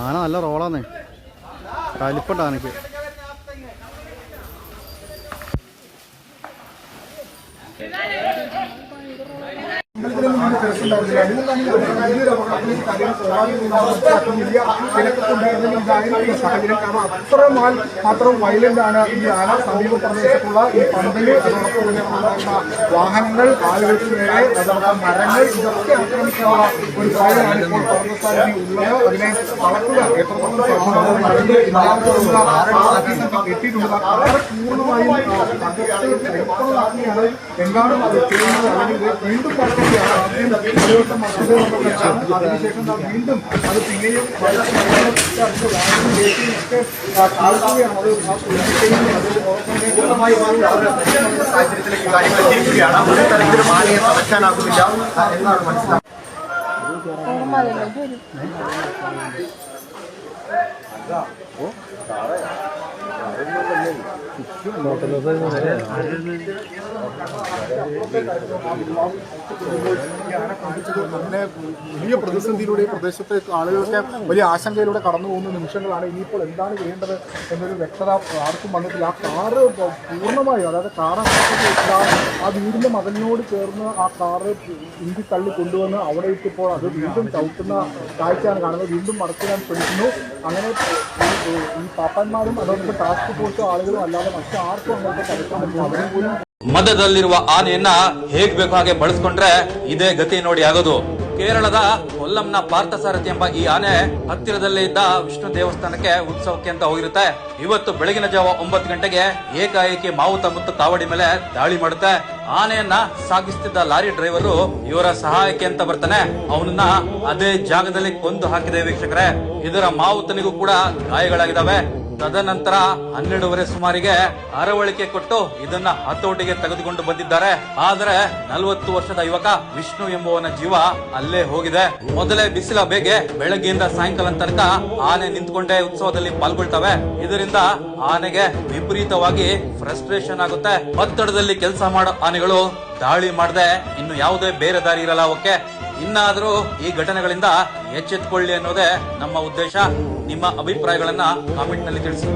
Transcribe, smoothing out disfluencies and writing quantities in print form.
ആന നല്ല റോളാന്നേ, കലിപ്പുണ്ട് ആനയ്ക്ക്. മാത്രം വയലന്റ് ആണ് ഈ ആന. സമീപ പ്രദേശത്തുള്ള ഈ പന്തല്, അതോടൊപ്പം തന്നെ വാഹനങ്ങൾ, ആളുകൾക്ക് നേരെ, അതോടൊപ്പം മരങ്ങൾ, ഇതൊക്കെ ആക്രമിക്കാനുള്ള ഒരു കാര്യമാണ് ഇപ്പോൾ പാർത്ഥസാരഥി ഉള്ളത്. അതിനെ വളർത്തുക എത്രത്തോളം എത്തിയിട്ടുണ്ട്. വളരെ പൂർണ്ണമായും തകർത്ത് എന്താണ് അത് ചെയ്യുന്നത്, അല്ലെങ്കിൽ വീണ്ടും പറക്കുകയാണ്. ആദ്യം ഒരു മത്സരം അതിനുശേഷം വീണ്ടും അത് പിന്നെയും കാൽക്കുകയാണ്. അത് സാഹചര്യത്തിലേക്ക് കാര്യങ്ങൾ ചെയ്യുകയാണ്. ഒരു തരത്തിലും ആനയെ തടയ്ക്കാനാകുന്നില്ല എന്നാണ് മനസ്സിലാക്കുന്നത്. അങ്ങനെ വലിയ പ്രതിസന്ധിയിലൂടെ പ്രദേശത്തെ ആളുകൾക്ക് വലിയ ആശങ്കയിലൂടെ കടന്നു പോകുന്ന നിമിഷങ്ങളാണ്. ഇനിയിപ്പോൾ എന്താണ് ചെയ്യേണ്ടത് എന്നൊരു വ്യക്തത ആർക്കും വന്നിട്ടില്ല. ആ കാറ് പൂർണ്ണമായും, അതായത് കാറ് ആ വീടിന്റെ മതിലിനോട് ചേർന്ന് ആ കാറ് ഇന്ത്യ തള്ളി കൊണ്ടുവന്ന് അവിടെ ഇട്ടിപ്പോൾ അത് വീണ്ടും ചവിട്ടുന്ന കാഴ്ചയാണ് കാണുന്നത്. വീണ്ടും മടക്കിടാൻ ശ്രമിക്കുന്നു. അങ്ങനെ ಈ ಪಾಪನ್ಮಾರು ಅದೊಂದು ಟಾಸ್ಕ್ ಫೋರ್ಸ್ ಆಳುಗಳು ಅಲ್ಲದೆ ಮತ್ತೆ ಆರ್ಕು ಅನ್ನೋದು ಕಾರ್ಯಕ್ರಮ ಅವರೇ ಕೂಡ ಮಧ್ಯದಲ್ಲಿರುವ ಆನೆಯನ್ನ ಹೇಗ್ ಬೇಕು ಹಾಗೆ ಬಳಸ್ಕೊಂಡ್ರೆ ಇದೇ ಗತಿ ನೋಡಿ ಆಗೋದು. ಕೇರಳದ ಕೊಲ್ಲಂನ ಪಾರ್ಥಸಾರಥಿ ಎಂಬ ಈ ಆನೆ ಹತ್ತಿರದಲ್ಲೇ ಇದ್ದ ವಿಷ್ಣು ದೇವಸ್ಥಾನಕ್ಕೆ ಉತ್ಸವಕ್ಕೆ ಅಂತ ಹೋಗಿರುತ್ತೆ. ಇವತ್ತು ಬೆಳಗಿನ ಜಾವ 9 ಗಂಟೆಗೆ ಏಕಾಏಕಿ ಮಾವುತ ಮತ್ತು ಕಾವಡಿ ಮೇಲೆ ದಾಳಿ ಮಾಡುತ್ತೆ. ಆನೆಯನ್ನ ಸಾಗಿಸುತ್ತಿದ್ದ ಲಾರಿ ಡ್ರೈವರು ಇವರ ಸಹಾಯಕ್ಕೆ ಅಂತ ಬರ್ತಾನೆ. ಅವನನ್ನ ಅದೇ ಜಾಗದಲ್ಲಿ ಕೊಂದು ಹಾಕಿದೆ ವೀಕ್ಷಕರೇ. ಇದರ ಮಾವುತನಿಗೂ ಕೂಡ ಗಾಯಗಳಾಗಿದ್ದಾವೆ. ತದನಂತರ 12:30 ಸುಮಾರಿಗೆ ಅರವಳಿಕೆ ಕೊಟ್ಟು ಇದನ್ನ ಹತೋಟಿಗೆ ತೆಗೆದುಕೊಂಡು ಬಂದಿದ್ದಾರೆ. ಆದರೆ 40 ವರ್ಷದ ಯುವಕ ವಿಷ್ಣು ಎಂಬುವನ ಜೀವ ಅಲ್ಲೇ ಹೋಗಿದೆ. ಮೊದಲೇ ಬಿಸಿಲ ಬೇಗೆ ಬೆಳಗ್ಗೆಯಿಂದ ಸಾಯಂಕಾಲ ತನಕ ಆನೆ ನಿಂತ್ಕೊಂಡೇ ಉತ್ಸವದಲ್ಲಿ ಪಾಲ್ಗೊಳ್ತವೆ. ಇದರಿಂದ ಆನೆಗೆ ವಿಪರೀತವಾಗಿ ಫ್ರಸ್ಟ್ರೇಷನ್ ಆಗುತ್ತೆ. ಒತ್ತಡದಲ್ಲಿ ಕೆಲಸ ಮಾಡೋ ಆನೆಗಳು ದಾಳಿ ಮಾಡದೆ ಇನ್ನು ಯಾವುದೇ ಬೇರೆ ದಾರಿ ಇರಲ್ಲ ಅವಕ್ಕೆ. ಇನ್ನಾದರೂ ಈ ಘಟನೆಗಳಿಂದ ಎಚ್ಚೆತ್ತುಕೊಳ್ಳಿ ಅನ್ನೋದೇ ನಮ್ಮ ಉದ್ದೇಶ. ನಿಮ್ಮ ಅಭಿಪ್ರಾಯಗಳನ್ನ ಕಾಮೆಂಟ್ ನಲ್ಲಿ ತಿಳಿಸಿ.